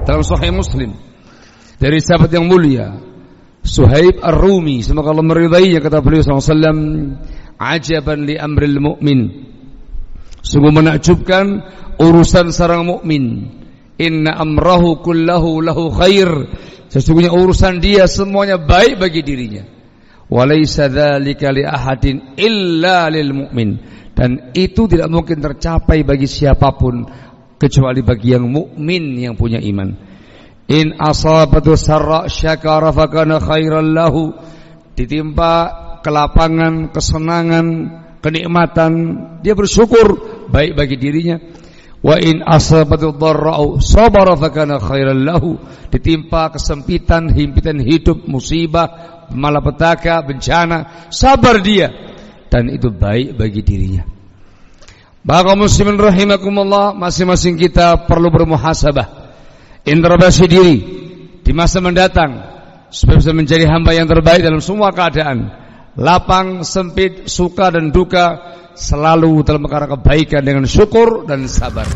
dalam Sahih Muslim dari sahabat yang mulia Suhaib Ar-Rumi, semoga Allah meridainya, kata beliau SAW, ajaban li amril mu'min, sungguh menakjubkan urusan seorang mukmin. Inna amrahu kullahu lahu khair, sesungguhnya urusan dia semuanya baik bagi dirinya. Walaysa dzalika li ahadin illa lil mu'min, dan itu tidak mungkin tercapai bagi siapapun kecuali bagi yang mukmin yang punya iman. In asabatu sarra syakara fakana khairan lahu, ditimpa kelapangan, kesenangan, kenikmatan, dia bersyukur, baik bagi dirinya. Wa in asabatu dharra'u sabara fakana khairan lahu, ditimpa kesempitan, himpitan hidup, musibah, malapetaka, bencana, sabar dia, dan itu baik bagi dirinya. Maka muslimin rahimakumullah, masing-masing kita perlu bermuhasabah, introspeksi diri di masa mendatang supaya bisa menjadi hamba yang terbaik dalam semua keadaan, lapang, sempit, suka dan duka, selalu dalam perkara kebaikan dengan syukur dan sabar.